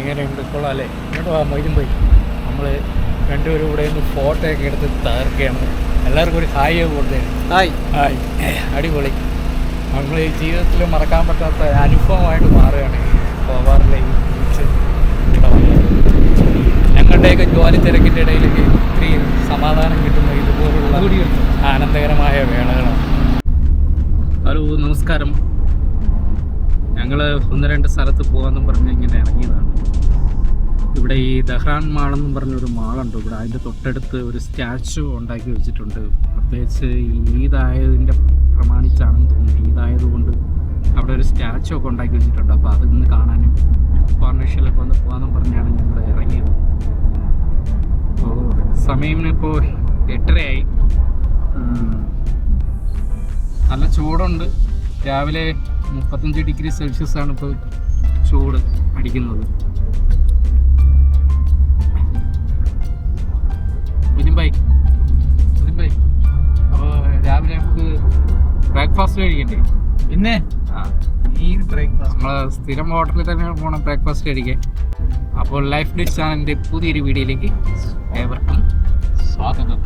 എങ്ങനെയുണ്ട് കൊള്ളാമല്ലേ? ഇങ്ങോട്ട് വാ മൊയ്തും പോയി. നമ്മൾ രണ്ടുപേരും ഇവിടെ നിന്ന് ഫോട്ടോ ഒക്കെ എടുത്ത് തകർക്കുകയാണ്. എല്ലാവർക്കും ഒരു ഹായ് കൊടുത്തേ. Hi hi. അടിപൊളി. നമ്മൾ ഈ ജീവിതത്തിൽ മറക്കാൻ പറ്റാത്ത അനുഭവമായിട്ട് മാറുകയാണ് കോവാറിലെ ഈ ബീച്ച്. ഞങ്ങളുടെയൊക്കെ ജോലി തിരക്കിൻ്റെ ഇടയിലേക്ക് ഒത്തിരി സമാധാനം കിട്ടുന്ന ഇതുപോലുള്ള ആനന്ദകരമായ വേളകളാണ്. ഹലോ, നമസ്കാരം. ഞങ്ങൾ ഒന്ന് രണ്ട് സ്ഥലത്ത് പോകാമെന്നും പറഞ്ഞ് ഇങ്ങനെ ഇറങ്ങിയതാണ്. ഇവിടെ ഈ ദഹ്റാൻ മാളെന്നും പറഞ്ഞൊരു മാളുണ്ട് ഇവിടെ. അതിൻ്റെ തൊട്ടടുത്ത് ഒരു സ്റ്റാച്ചു ഉണ്ടാക്കി വെച്ചിട്ടുണ്ട്. പ്രത്യേകിച്ച് ഈദായതിൻ്റെ പ്രമാണിച്ചാണെന്ന് തോന്നുന്നു. ഈദായതുകൊണ്ട് അവിടെ ഒരു സ്റ്റാച്ചു ഒക്കെ ഉണ്ടാക്കി വെച്ചിട്ടുണ്ട്. അപ്പോൾ അതൊന്ന് കാണാനും കോർണേഷ്യലൊക്കെ ഒന്ന് പോകാമെന്നും പറഞ്ഞാണ് ഞങ്ങൾ ഇറങ്ങിയത്. അപ്പോൾ സമയം ഇപ്പോൾ 8:30 നല്ല ചൂടുണ്ട്. രാവിലെ 35 ഡിഗ്രി സെൽഷ്യസ് ആണ് ഇപ്പോൾ ചൂട് അടിക്കുന്നത്. മുജിംബായി അപ്പോൾ രാവിലെ നമുക്ക് ബ്രേക്ക്ഫാസ്റ്റ് കഴിക്കണ്ടേ? പിന്നെ ഈ ബ്രേക്ക്ഫാസ്റ്റ് നമ്മൾ സ്ഥിരം ഹോട്ടലിൽ തന്നെ പോകണം ബ്രേക്ക്ഫാസ്റ്റ് കഴിക്കാൻ. അപ്പോൾ ലൈഫ് ഡിഷ് ചാനലിൻ്റെ പുതിയൊരു വീഡിയോയിലേക്ക് ഏവർക്കും സ്വാഗതം.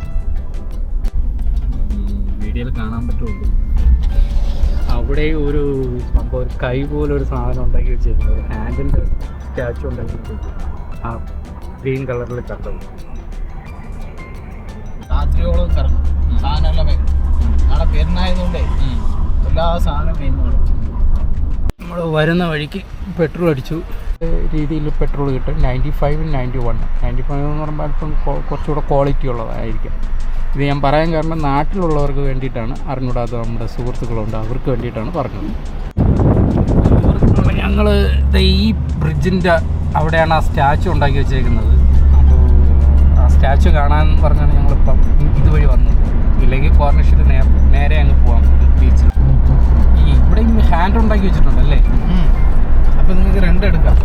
വീഡിയോയിൽ കാണാൻ പറ്റുള്ളൂ, അവിടെ ഒരു സംഭവം, ഒരു കൈ പോലെ ഒരു സാധനം ഉണ്ടാക്കി വെച്ചിട്ടുണ്ട്. ഒരു ഹാൻഡിൻ്റെ സ്റ്റാച്ചു ഉണ്ടാക്കി വെച്ചിട്ടുണ്ട്. ആ ഗ്രീൻ കളറിൽ കണ്ടത് രാത്രിയോളം കറങ്ങും. സാധനമെല്ലാം വേണം. നാളെ പെരുന്നായതുകൊണ്ടേ എല്ലാ സാധനവും വേണം. നമ്മൾ വരുന്ന വഴിക്ക് പെട്രോൾ അടിച്ചു. രീതിയിൽ പെട്രോൾ കിട്ടും. 95 91. 95 എന്ന് പറയുമ്പോൾ അല്പം കുറച്ചുകൂടെ ക്വാളിറ്റി ഉള്ളതായിരിക്കും. ഇത് ഞാൻ പറയാൻ കാരണം നാട്ടിലുള്ളവർക്ക് വേണ്ടിയിട്ടാണ്. അറിഞ്ഞൂടാത്ത നമ്മുടെ സുഹൃത്തുക്കളുണ്ട്, അവർക്ക് വേണ്ടിയിട്ടാണ് പറഞ്ഞത്. ഞങ്ങൾ ഈ ബ്രിഡ്ജിൻ്റെ അവിടെയാണ് ആ സ്റ്റാച്ചു ഉണ്ടാക്കി വെച്ചേക്കുന്നത്. അപ്പോൾ ആ സ്റ്റാച്ചു കാണാൻ പറഞ്ഞാണ് ഞങ്ങളിപ്പം ഇതുവഴി വന്നത്. ഇല്ലെങ്കിൽ കോർണിഷിൽ നേരെ അങ്ങ് പോകാം ബീച്ചിൽ. ഈ ഇവിടെ ഹാൻഡ് ഉണ്ടാക്കി വെച്ചിട്ടുണ്ടല്ലേ? അപ്പോൾ നിങ്ങൾക്ക് 2 എടുക്കാം.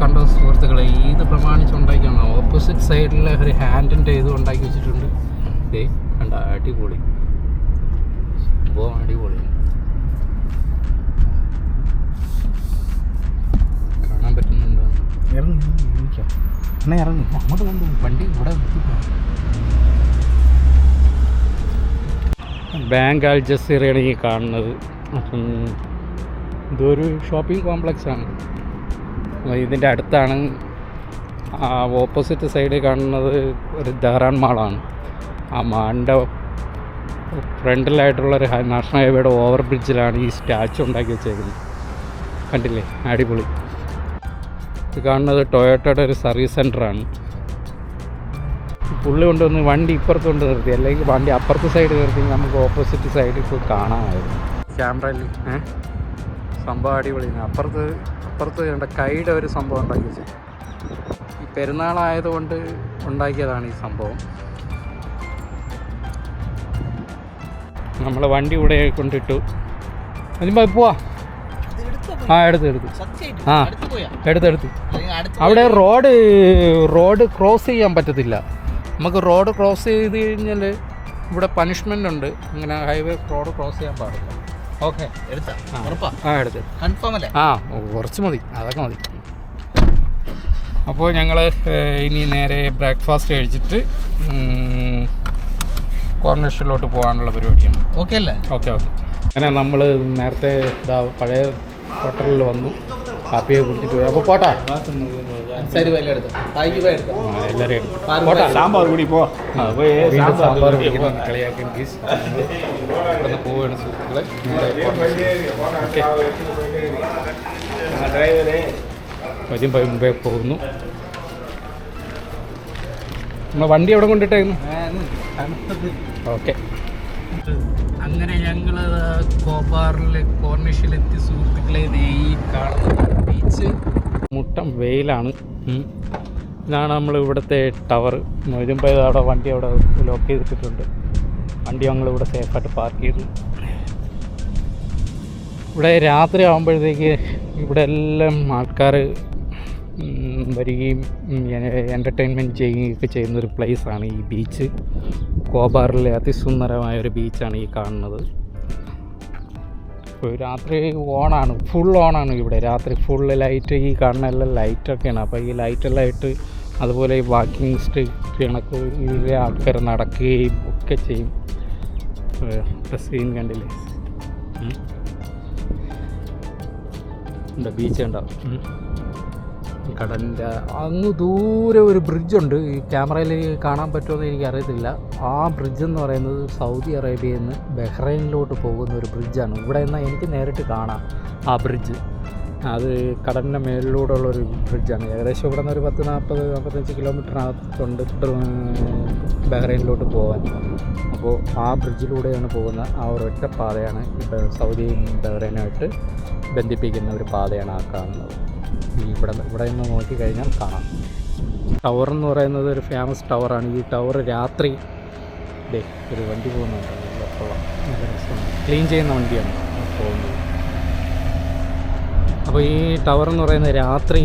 കണ്ടോ സുഹൃത്തുക്കളെ, ഇത് പ്രമാണിച്ചുണ്ടാക്കിയാണ്. ഓപ്പോസിറ്റ് സൈഡിൽ ഒരു ഹാൻഡിൻ്റെ ഇത് ഉണ്ടാക്കി വെച്ചിട്ടുണ്ട്. ഇതേ കണ്ട, അടിപൊളി. അടിപൊളി കാണാൻ പറ്റുന്നുണ്ടോ? ഇറങ്ങി അങ്ങോട്ട് കൊണ്ടുപോകും വണ്ടി. ഇവിടെ ബാങ്ക് അൽ ജസീറയാണ് ഈ കാണുന്നത്. അപ്പം ഇതൊരു ഷോപ്പിംഗ് കോംപ്ലക്സാണ്. ഇതിൻ്റെ അടുത്താണ് ഓപ്പോസിറ്റ് സൈഡിൽ കാണുന്നത് ഒരു ദഹ്റാൻ മാളാണ്. ആ മാളിൻ്റെ ഫ്രണ്ടിലായിട്ടുള്ളൊരു നാഷണൽ ഹൈവേയുടെ ഓവർ ബ്രിഡ്ജിലാണ് ഈ സ്റ്റാച്ചു ഉണ്ടാക്കി വെച്ചേക്കുന്നത്. കണ്ടില്ലേ, അടിപൊളി. ഇത് കാണുന്നത് ടൊയോട്ടയുടെ ഒരു സർവീസ് സെൻ്ററാണ്. പുള്ളി കൊണ്ടുവന്ന് വണ്ടി ഇപ്പുറത്ത് കൊണ്ട് നിർത്തി, അല്ലെങ്കിൽ വണ്ടി അപ്പുറത്തെ സൈഡ് നിർത്തി നമുക്ക് ഓപ്പോസിറ്റ് സൈഡിൽ പോയി കാണാമായിരുന്നു. ക്യാമറയിൽ സംഭവം അടിപൊളിയാണ്. അപ്പുറത്ത് കണ്ട കൈയുടെ ഒരു സംഭവം ഉണ്ടാക്കി വെച്ചത്. ഈ പെരുന്നാളായതുകൊണ്ട് ഉണ്ടാക്കിയതാണ് ഈ സംഭവം. നമ്മൾ വണ്ടി ഇവിടെ കൊണ്ടിട്ടു. അതിപ്പോൾ പോവാ. എടുത്തു അവിടെ റോഡ് ക്രോസ് ചെയ്യാൻ പറ്റത്തില്ല. നമുക്ക് റോഡ് ക്രോസ് ചെയ്ത് കഴിഞ്ഞാൽ ഇവിടെ പണിഷ്മെൻ്റ് ഉണ്ട്. അങ്ങനെ ഹൈവേ റോഡ് ക്രോസ് ചെയ്യാൻ പാടില്ല. ഓക്കെ, എടുത്ത് കൺഫേം അല്ലേ? കുറച്ച് മതി, അതൊക്കെ മതി. അപ്പോൾ ഞങ്ങൾ ഇനി നേരെ ബ്രേക്ക്ഫാസ്റ്റ് കഴിച്ചിട്ട് കോർണേഷനിലോട്ട് പോകാനുള്ള പരിപാടിയാണ്. ഓക്കെ അല്ലേ? ഓക്കെ. അങ്ങനെ നമ്മൾ നേരത്തെ പഴയ ഹോട്ടലിൽ വന്നു, കാപ്പിയൊക്കെ കുടിച്ചിട്ട് പോയി. അപ്പോൾ പോട്ടാ, എല്ലാവരും എല്ലാവരും പോട്ടാ. സാമ്പാർ കൂടി പോ. സാമ്പാർ കളിയാക്കി ഇവിടെ പോവുകയാണ് സുഹൃത്തുക്കളെ. മുമ്പേ പോകുന്നു. നമ്മൾ വണ്ടി എവിടെ കൊണ്ടിട്ടായിരുന്നു? ഓക്കെ. അങ്ങനെ ഞങ്ങൾ കോർണിഷിലെത്തി സുഹൃത്തുക്കളെ. ഈ കാണുന്ന ബീച്ച് മുട്ടം വെയിലാണ്. ഇതാണ് നമ്മൾ ഇവിടുത്തെ ടവർ. മുഴുമ്പോ അവിടെ വണ്ടി അവിടെ ലോക്ക് ചെയ്തിട്ടുണ്ട്. വണ്ടി ഞങ്ങളിവിടെ സേഫായിട്ട് പാർക്ക് ചെയ്തു. ഇവിടെ രാത്രി ആകുമ്പോഴത്തേക്ക് ഇവിടെ എല്ലാം ആൾക്കാർ വരികയും എൻ്റർടൈൻമെൻറ്റ് ചെയ്യുകയൊക്കെ ചെയ്യുന്നൊരു പ്ലേസാണ് ഈ ബീച്ച്. കോബാറിലെ അതിസുന്ദരമായൊരു ബീച്ചാണ് ഈ കാണുന്നത്. ഇപ്പോൾ രാത്രി ഓണാണ്, ഫുൾ ഓണാണ് ഇവിടെ. രാത്രി ഫുള്ള് ലൈറ്റ്, ഈ കാണുന്ന എല്ലാം ലൈറ്റൊക്കെയാണ്. അപ്പോൾ ഈ ലൈറ്റെല്ലാം ഇട്ട് അതുപോലെ ഈ വാക്കിംഗ് സ്ട്രീറ്റ് കണക്ക് ഇതിലെ ആൾക്കാർ നടക്കുകയും ഒക്കെ ചെയ്യും. സീൻ കണ്ടില്ലേ? ബീച്ച് ഉണ്ടാവും. കടലിൻ്റെ അങ്ങ് ദൂരെ ഒരു ബ്രിഡ്ജുണ്ട്. ഈ ക്യാമറയിൽ കാണാൻ പറ്റുമെന്ന് എനിക്കറിയത്തില്ല. ആ ബ്രിഡ്ജ് എന്ന് പറയുന്നത് സൗദി അറേബ്യയിൽ നിന്ന് ബഹ്റൈനിലോട്ട് പോകുന്ന ഒരു ബ്രിഡ്ജാണ്. ഇവിടെ നിന്നാൽ എനിക്ക് നേരിട്ട് കാണാം ആ ബ്രിഡ്ജ്. അത് കടലിൻ്റെ മേലിലൂടെ ഉള്ളൊരു ബ്രിഡ്ജാണ്. ഏകദേശം ഇവിടെ നിന്ന് ഒരു 40-45 കിലോമീറ്ററിനകത്തുണ്ട് ബഹ്റൈനിലോട്ട് പോകാൻ. അപ്പോൾ ആ ബ്രിഡ്ജിലൂടെയാണ് പോകുന്ന ആ ഒരൊറ്റ പാതയാണ് ഇപ്പോൾ സൗദിയും ബഹ്റൈനുമായിട്ട് ബന്ധിപ്പിക്കുന്ന ഒരു പാതയാണ് ആ കാണുന്നത്. ഇവിടെ നിന്ന് നോക്കിക്കഴിഞ്ഞാൽ കാണാം. ടവർ എന്ന് പറയുന്നത് ഒരു ഫേമസ് ടവറാണ്. ഈ ടവർ രാത്രി ഒരു വണ്ടി പോകുന്നുണ്ട്, നല്ല രസമാണ്. ക്ലീൻ ചെയ്യുന്ന വണ്ടിയാണ് പോകുന്നത്. അപ്പോൾ ഈ ടവർ എന്ന് പറയുന്നത് രാത്രി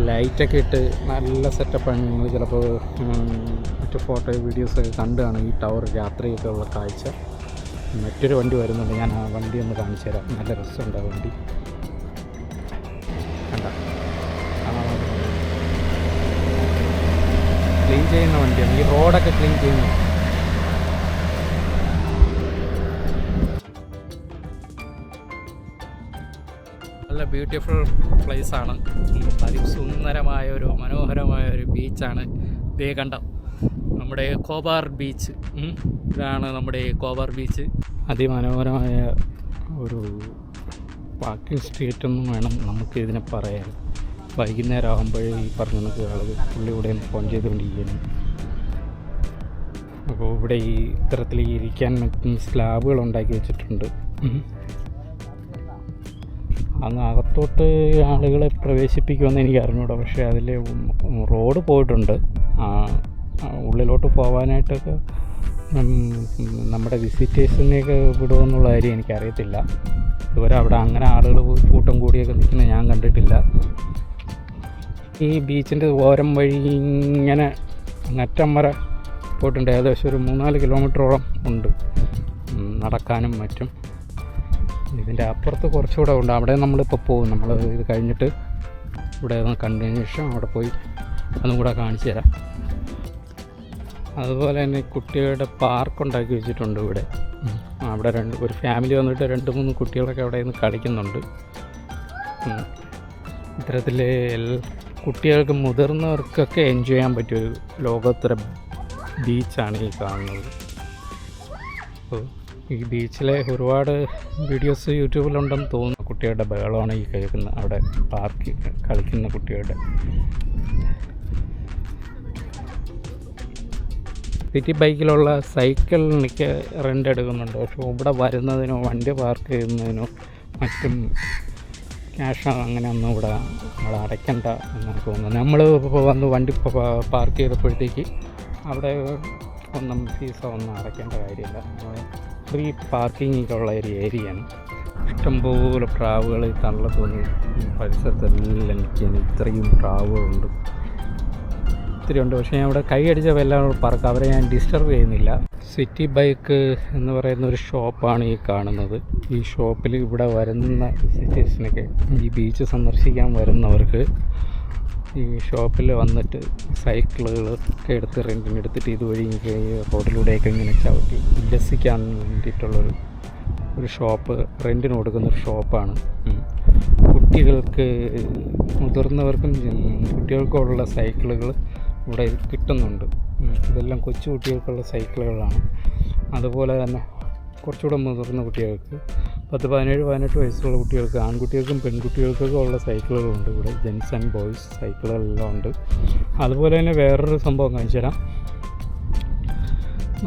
ലൈറ്റൊക്കെ ഇട്ട് നല്ല സെറ്റപ്പാണ്. നിങ്ങൾ ചിലപ്പോൾ മറ്റു ഫോട്ടോ വീഡിയോസൊക്കെ കണ്ടാണ് ഈ ടവർ രാത്രിയൊക്കെ ഉള്ള കാഴ്ച. മറ്റൊരു വണ്ടി വരുന്നുണ്ട്, ഞാൻ ആ വണ്ടി ഒന്ന് കാണിച്ചു തരാം. നല്ല രസമുണ്ട് ആ വണ്ടി. കണ്ട, ക്ലീൻ ചെയ്യുന്ന വണ്ടിയാണ്. ഈ റോഡൊക്കെ ക്ലീൻ ചെയ്യുന്നു. നല്ല ബ്യൂട്ടിഫുൾ പ്ലേസാണ്. അതിസുന്ദരമായ ഒരു മനോഹരമായ ഒരു ബീച്ചാണ്. ഇതേ കണ്ട നമ്മുടെ കോബാർ ബീച്ച്. ഇതാണ് നമ്മുടെ കോബാർ ബീച്ച്. അതിമനോഹരമായ ഒരു വാക്കിംഗ് സ്ട്രീറ്റ് എന്നും വേണം നമുക്ക് ഇതിനെ പറയാൻ. വൈകുന്നേരം ആകുമ്പോഴേ ഈ പറഞ്ഞ കണക്ക് ആളുകൾ പുള്ളിയുടെ ഫോൺ ചെയ്തുകൊണ്ടിരിക്കുന്നു. അപ്പോൾ ഇവിടെ ഈ ഇത്തരത്തിൽ ഇരിക്കാൻ സ്ലാബുകൾ ഉണ്ടാക്കി വെച്ചിട്ടുണ്ട്. അങ്ങ് അകത്തോട്ട് ആളുകളെ പ്രവേശിപ്പിക്കുമെന്ന് എനിക്ക് അറിഞ്ഞൂടാ. പക്ഷേ അതിൽ റോഡ് പോയിട്ടുണ്ട്. ഉള്ളിലോട്ട് പോകാനായിട്ടൊക്കെ നമ്മുടെ വിസിറ്റേഴ്സിനെയൊക്കെ വിടുമെന്നുള്ള കാര്യം എനിക്കറിയത്തില്ല. ഇതുവരെ അവിടെ അങ്ങനെ ആളുകൾ കൂട്ടം കൂടിയൊക്കെ നിൽക്കുന്നത് ഞാൻ കണ്ടിട്ടില്ല. ഈ ബീച്ചിൻ്റെ ഓരം വഴി ഇങ്ങനെ അങ്ങറ്റം വരെ പോയിട്ടുണ്ട്. ഏകദേശം ഒരു 3-4 കിലോമീറ്ററോളം ഉണ്ട് നടക്കാനും മറ്റും. ഇതിൻ്റെ അപ്പുറത്ത് കുറച്ചുകൂടെ ഉണ്ട്. അവിടെ നമ്മളിപ്പോൾ പോകും. നമ്മൾ ഇത് കഴിഞ്ഞിട്ട് ഇവിടെ കണ്ടതിന് ശേഷം അവിടെ പോയി അതും കൂടെ കാണിച്ചു തരാം. അതുപോലെ തന്നെ കുട്ടികളുടെ പാർക്ക് ഉണ്ടാക്കി വെച്ചിട്ടുണ്ട് ഇവിടെ. അവിടെ ഒരു ഫാമിലി വന്നിട്ട് 2-3 കുട്ടികളൊക്കെ അവിടെ നിന്ന് കളിക്കുന്നുണ്ട്. ഇത്തരത്തിൽ കുട്ടികൾക്ക് മുതിർന്നവർക്കൊക്കെ എൻജോയ് ചെയ്യാൻ പറ്റിയൊരു ലോകോത്തര ബീച്ചാണ് ഈ കാണുന്നത്. അപ്പോൾ ഈ ബീച്ചിലെ ഒരുപാട് വീഡിയോസ് യൂട്യൂബിലുണ്ടെന്ന് തോന്നുന്നു. കുട്ടികളുടെ ബഹളമാണ് ഈ കേൾക്കുന്നത്. അവിടെ പാർക്ക് കളിക്കുന്ന കുട്ടികളുടെ. സിറ്റി ബൈക്കിലുള്ള സൈക്കിളിനൊക്കെ റെൻ്റ് എടുക്കുന്നുണ്ട്. പക്ഷേ ഇവിടെ വരുന്നതിനോ വണ്ടി പാർക്ക് ചെയ്യുന്നതിനോ മറ്റും ക്യാഷ് അങ്ങനെയൊന്നും ഇവിടെ നമ്മൾ അടയ്ക്കണ്ട എന്നാണ് തോന്നുന്നത്. നമ്മൾ ഇപ്പോൾ വന്ന് വണ്ടി പാർക്ക് ചെയ്തപ്പോഴത്തേക്ക് അവിടെ ഒന്നും ഫീസോ ഒന്നും അടയ്ക്കേണ്ട കാര്യമില്ല. ഫ്രീ പാർക്കിങ്ങൊക്കെ ഉള്ള ഒരു ഏരിയയാണ്. ഇഷ്ടംപോലെ പ്രാവുകൾ ഈ തള്ളത്തൊന്നും പരിസരത്തെല്ലാം നിൽക്കുകയാണ്. ഇത്രയും പ്രാവുകളുണ്ട്, ഒത്തിരി ഉണ്ട്. പക്ഷേ ഞാൻ അവിടെ കൈ അടിച്ച എല്ലാം പറക്കാം. അവരെ ഞാൻ ഡിസ്റ്റർബ് ചെയ്യുന്നില്ല. സിറ്റി ബൈക്ക് എന്ന് പറയുന്ന ഒരു ഷോപ്പാണ് ഈ കാണുന്നത്. ഈ ഷോപ്പിൽ ഇവിടെ വരുന്ന വിസിറ്റേഴ്സിനൊക്കെ, ഈ ബീച്ച് സന്ദർശിക്കാൻ വരുന്നവർക്ക് ഈ ഷോപ്പിൽ വന്നിട്ട് സൈക്കിളുകളൊക്കെ എടുത്ത് റെൻറ്റിന് എടുത്തിട്ട് ഇതുവഴി റോഡിലൂടെയൊക്കെ ഇങ്ങനെ ചവിട്ടി ഉല്ലസിക്കാൻ വേണ്ടിയിട്ടുള്ളൊരു ഷോപ്പ്, റെൻറ്റിന് കൊടുക്കുന്നൊരു ഷോപ്പാണ്. കുട്ടികൾക്ക്, മുതിർന്നവർക്കും കുട്ടികൾക്കുള്ള സൈക്കിളുകൾ ഇവിടെ കിട്ടുന്നുണ്ട്. ഇതെല്ലാം കൊച്ചു കുട്ടികൾക്കുള്ള സൈക്കിളുകളാണ്. അതുപോലെ തന്നെ കുറച്ചുകൂടെ മുതിർന്ന കുട്ടികൾക്ക് 10-17-18 വയസ്സുള്ള കുട്ടികൾക്ക്, ആൺകുട്ടികൾക്കും പെൺകുട്ടികൾക്കൊക്കെ ഉള്ള സൈക്കിളുകളുണ്ട് ഇവിടെ. ജെൻസ് ആൻഡ് ബോയ്സ് സൈക്കിളുകളെല്ലാം ഉണ്ട്. അതുപോലെ തന്നെ വേറൊരു സംഭവം കാണിച്ചു തരാം.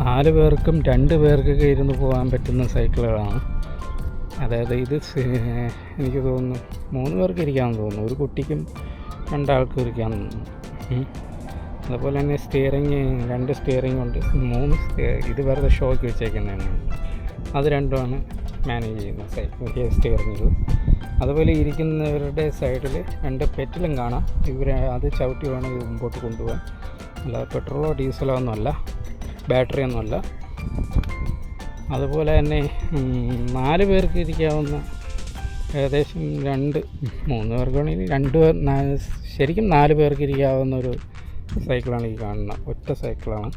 4 പേർക്കും 2 പേർക്കൊക്കെ ഇരുന്ന് പോകാൻ പറ്റുന്ന സൈക്കിളുകളാണ്. അതായത് ഇത് എനിക്ക് തോന്നുന്നു 3 പേർക്ക് ഇരിക്കാമെന്ന് തോന്നുന്നു. ഒരു കുട്ടിക്കും 2 ആൾക്കും ഇരിക്കാമെന്ന് തോന്നുന്നു. അതുപോലെ തന്നെ സ്റ്റിയറിങ് 2 സ്റ്റിയറിങ് ഉണ്ട്. 3 ഇത് വെറുതെ ഷോയ്ക്ക് വെച്ചേക്കുന്നതാണ്. അത് രണ്ടുമാണ് മാനേജ് ചെയ്യുന്നത് സൈക്കിൾ സ്റ്റിയറിങ്ങിൽ. അതുപോലെ ഇരിക്കുന്നവരുടെ സൈഡിൽ 2 പെറ്റിലും കാണാം. അത് ചവിട്ടി വേണം ഇത് മുമ്പോട്ട് കൊണ്ടുപോകാൻ. അല്ലാതെ പെട്രോളോ ഡീസലോ ഒന്നുമല്ല, ബാറ്ററി ഒന്നുമല്ല. അതുപോലെ തന്നെ 4 പേർക്ക് ഇരിക്കാവുന്ന ഏകദേശം 3 പേർക്ക് വേണമെങ്കിൽ ശരിക്കും 4 പേർക്ക് ഇരിക്കാവുന്നൊരു സൈക്കിളാണ് ഈ കാണുന്നത്. ഒറ്റ സൈക്കിളാണ്.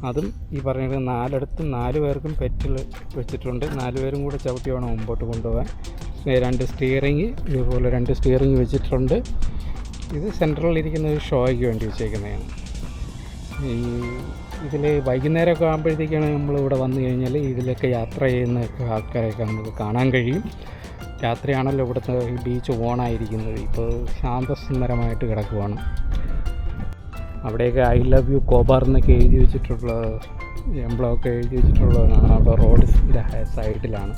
അതും ഈ പറഞ്ഞത് 4 പേർക്കും പെറ്റിൽ വെച്ചിട്ടുണ്ട്. 4 പേരും കൂടെ ചവിട്ടി വേണം മുമ്പോട്ട് കൊണ്ടുപോകാൻ. 2 സ്റ്റിയറിങ്, ഇതുപോലെ 2 സ്റ്റിയറിങ് വെച്ചിട്ടുണ്ട്. ഇത് സെൻട്രലിലിരിക്കുന്ന ഒരു ഷോയ്ക്ക് വേണ്ടി വെച്ചേക്കുന്നതാണ്. ഇതിൽ വൈകുന്നേരമൊക്കെ ആകുമ്പോഴത്തേക്കാണ് നമ്മളിവിടെ വന്നു കഴിഞ്ഞാൽ ഇതിലൊക്കെ യാത്ര ചെയ്യുന്ന ആൾക്കാരെയൊക്കെ നമുക്ക് കാണാൻ കഴിയും. രാത്രിയാണല്ലോ ഇവിടുത്തെ ഈ ബീച്ച് ഓണായിരിക്കുന്നത്. ഇപ്പോൾ ശാന്തസുന്ദരമായിട്ട് കിടക്കുവാണ്. അവിടെയൊക്കെ ഐ ലവ് യു കോബാർ എന്നൊക്കെ എഴുതി വെച്ചിട്ടുള്ള എംബ്ലമൊക്കെ എഴുതി വെച്ചിട്ടുള്ളതാണ്. അവിടെ റോഡിൻ്റെ സൈഡിലാണ്.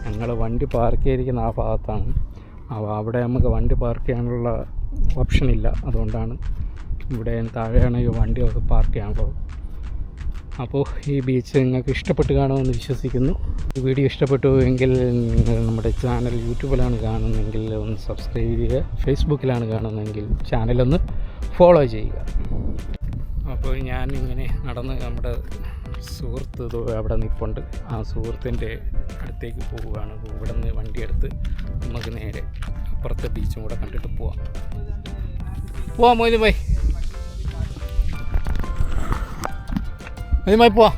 ഞങ്ങൾ വണ്ടി പാർക്ക് ചെയ്തിരിക്കുന്ന ആ ഭാഗത്താണ്. അവിടെ നമുക്ക് വണ്ടി പാർക്ക് ചെയ്യാനുള്ള ഓപ്ഷനില്ല. അതുകൊണ്ടാണ് ഇവിടെ താഴെയാണെങ്കിൽ വണ്ടിയൊക്കെ പാർക്ക് ചെയ്യാനുള്ളത്. അപ്പോൾ ഈ ബീച്ച് നിങ്ങൾക്ക് ഇഷ്ടപ്പെട്ട് കാണുമെന്ന് വിശ്വസിക്കുന്നു. ഈ വീഡിയോ ഇഷ്ടപ്പെട്ടു എങ്കിൽ നമ്മുടെ ചാനൽ യൂട്യൂബിലാണ് കാണുന്നതെങ്കിൽ ഒന്ന് സബ്സ്ക്രൈബ് ചെയ്യുക. ഫേസ്ബുക്കിലാണ് കാണുന്നതെങ്കിൽ ചാനലൊന്ന് ഫോളോ ചെയ്യുക. അപ്പോൾ ഞാൻ ഇങ്ങനെ നടന്ന് നമ്മുടെ സുഹൃത്ത് അവിടെ നിൽപ്പുണ്ട്. ആ സുഹൃത്തിൻ്റെ അടുത്തേക്ക് പോവുകയാണ്. ഇവിടെ നിന്ന് വണ്ടിയെടുത്ത് നമുക്ക് നേരെ അപ്പുറത്തെ ബീച്ചും കൂടെ കണ്ടിട്ട് പോവാം. മൊയ്തു ഭായ് പോവാ.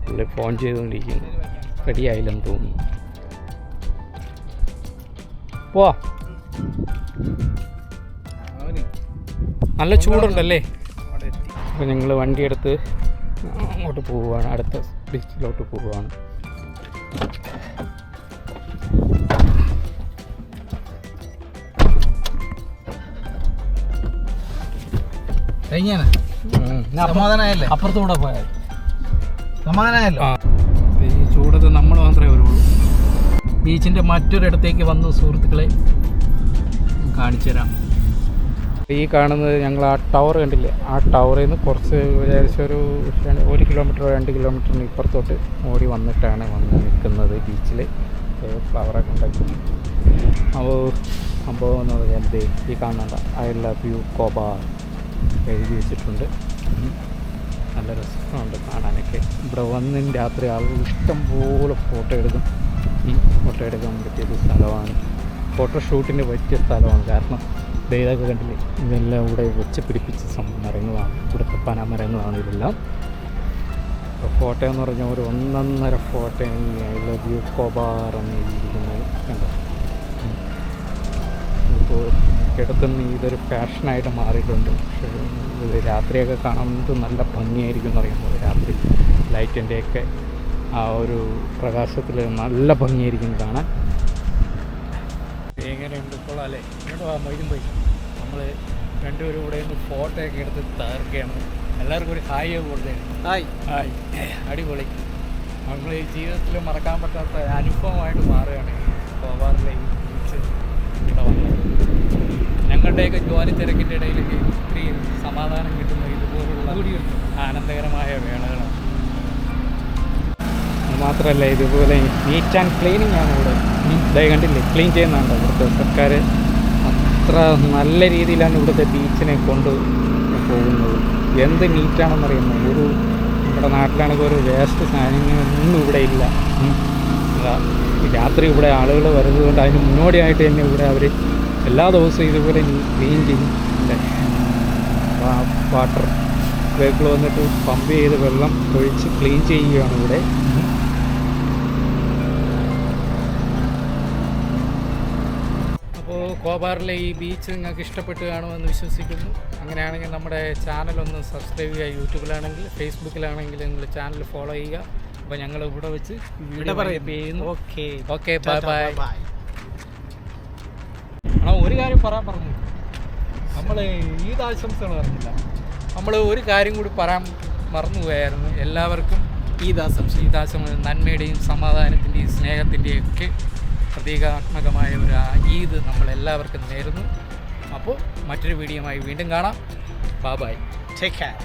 പുള്ളി ഫോൺ ചെയ്തുകൊണ്ടിരിക്കുന്നു. റെഡിയായില്ലെന്ന് തോന്നുന്നു. പോവാ. നല്ല ചൂടുണ്ടല്ലേ. അപ്പോൾ ഞങ്ങൾ വണ്ടിയെടുത്ത് അങ്ങോട്ട് പോവുകയാണ്. അടുത്ത ബീച്ചിലോട്ട് പോവുകയാണ്. സമാധാനമായല്ലേ? അപ്പുറത്തൂടെ പോയാൽ സമാധാനമായല്ലോ. ഈ ചൂടത്ത് നമ്മൾ മാത്രമേ വരുള്ളൂ. ബീച്ചിൻ്റെ മറ്റൊരിടത്തേക്ക് വന്നു സുഹൃത്തുക്കളെ കാണിച്ചു തരാം. ഈ കാണുന്നത് ഞങ്ങൾ ആ ടവർ കണ്ടില്ലേ, ആ ടവറിൽ നിന്ന് കുറച്ച് ഏകദേശം ഒരു 1 കിലോമീറ്റർ 2 കിലോമീറ്ററിന് ഇപ്പുറത്തോട്ട് ഓടി വന്നിട്ടാണ് നിൽക്കുന്നത് ബീച്ചിൽ. ഫ്ലവറൊക്കെ ഉണ്ടാക്കി. അപ്പോൾ സംഭവം എന്ന് പറഞ്ഞാൽ ഈ കാണുന്നുണ്ട് ഐ ലവ് യു കോബാർ എഴുതി വെച്ചിട്ടുണ്ട്. നല്ല രസമുണ്ട് കാണാനൊക്കെ. ഇവിടെ വന്നിന് രാത്രി ആളുകൾ ഇഷ്ടംപോലെ ഫോട്ടോ എടുക്കും. ഫോട്ടോ എടുക്കാൻ പറ്റിയൊരു സ്ഥലമാണ്. ഫോട്ടോഷൂട്ടിന് പറ്റിയ സ്ഥലമാണ്. കാരണം ഇതൊക്കെ കണ്ടില്ലേ, ഇതെല്ലാം ഇവിടെ വെച്ച് പിടിപ്പിച്ച മരങ്ങളാണ്. ഇവിടുത്തെ പനമരങ്ങളാണ് ഇതെല്ലാം. ഫോട്ടോ എന്ന് പറഞ്ഞാൽ ഒരു 1.5 photo I love you Khobar എന്ന് എഴുതിയിരിക്കുന്നത് കണ്ടോ. ഇപ്പോൾ കിടത്തുന്ന ഇതൊരു ഫാഷനായിട്ട് മാറിയിട്ടുണ്ട്. പക്ഷേ ഇത് രാത്രിയൊക്കെ കാണുന്നത് നല്ല ഭംഗിയായിരിക്കും എന്ന് പറയുമ്പോൾ രാത്രി ലൈറ്റിൻ്റെയൊക്കെ ആ ഒരു പ്രകാശത്തിൽ നല്ല ഭംഗിയായിരിക്കും കാണാൻ. എങ്ങനെയുണ്ട് കൊള്ളാം അല്ലേ? ഇങ്ങോട്ട് മൊയ്തും പോയി നമ്മൾ രണ്ടുപേരും കൂടെ ഒന്ന് ഫോട്ടോ ഒക്കെ എടുത്ത് തകർക്കുകയാണ്. എല്ലാവർക്കും ഒരു ഹായ് കൊടുത്തേ. ഹായ് അടിപൊളി. നമ്മൾ ഈ ജീവിതത്തിൽ മറക്കാൻ പറ്റാത്ത അനുഭവമായിട്ട് മാറുകയാണ് കോബാറിലെ ഈ ബീച്ച് ഇവിടെ വന്നത്. ഞങ്ങളുടെയൊക്കെ ജോലി തിരക്കിൻ്റെ ഇടയിലേക്ക് ഒത്തിരി സമാധാനം കിട്ടുന്ന ഇതുപോലുള്ള ആനന്ദകരമായ വേളകളാണ്. അതുമാത്രമല്ല ഇതുപോലെ നീറ്റ് ആൻഡ് ക്ലീനിങ് ആണ് ഇവിടെ. ഇതായി കണ്ടില്ലേ, ക്ലീൻ ചെയ്യുന്നുണ്ടോ ഇവിടുത്തെ സർക്കാർ. അത്ര നല്ല രീതിയിലാണ് ഇവിടുത്തെ ബീച്ചിനെ കൊണ്ട് പോകുന്നത്. എന്ത് നീറ്റാണെന്നറിയുന്നത്. നമ്മുടെ നാട്ടിലാണെങ്കിൽ ഒരു വേസ്റ്റ് സാധനങ്ങളൊന്നും ഇവിടെ ഇല്ല. രാത്രി ഇവിടെ ആളുകൾ വരുന്നത് കൊണ്ട് അതിന് മുന്നോടിയായിട്ട് തന്നെ ഇവിടെ അവർ എല്ലാ ദിവസവും ഇതുപോലെ ക്ലീൻ ചെയ്യും. വാട്ടർ വെഹിക്കിൾ വന്നിട്ട് പമ്പ് ചെയ്ത് വെള്ളം ഒഴിച്ച് ക്ലീൻ ചെയ്യുകയാണ് ഇവിടെ. അപ്പോൾ കോബാറിലെ ഈ ബീച്ച് നിങ്ങൾക്ക് ഇഷ്ടപ്പെട്ട് കാണുമെന്ന് വിശ്വസിക്കുന്നു. അങ്ങനെയാണെങ്കിൽ നമ്മുടെ ചാനലൊന്ന് സബ്സ്ക്രൈബ് ചെയ്യുക. യൂട്യൂബിലാണെങ്കിൽ ഫേസ്ബുക്കിലാണെങ്കിൽ നിങ്ങൾ ചാനൽ ഫോളോ ചെയ്യുക. അപ്പോൾ ഞങ്ങൾ ഇവിടെ വെച്ച് വീഡിയോ ചെയ്യുന്നു. Okay bye bye. ഒരു കാര്യം പറഞ്ഞു, നമ്മൾ ഈദാശംസകൾ പറഞ്ഞില്ല. നമ്മൾ ഒരു കാര്യം കൂടി പറയാൻ മറന്നുപോയായിരുന്നു. എല്ലാവർക്കും ഈദാശംസ. നന്മയുടെയും സമാധാനത്തിൻ്റെയും സ്നേഹത്തിൻ്റെയും ഒക്കെ പ്രതീകാത്മകമായ ഒരു ഈദ് നമ്മളെല്ലാവർക്കും നേരുന്നു. അപ്പോൾ മറ്റൊരു വീഡിയോയുമായി വീണ്ടും കാണാം. Bye bye. Take care.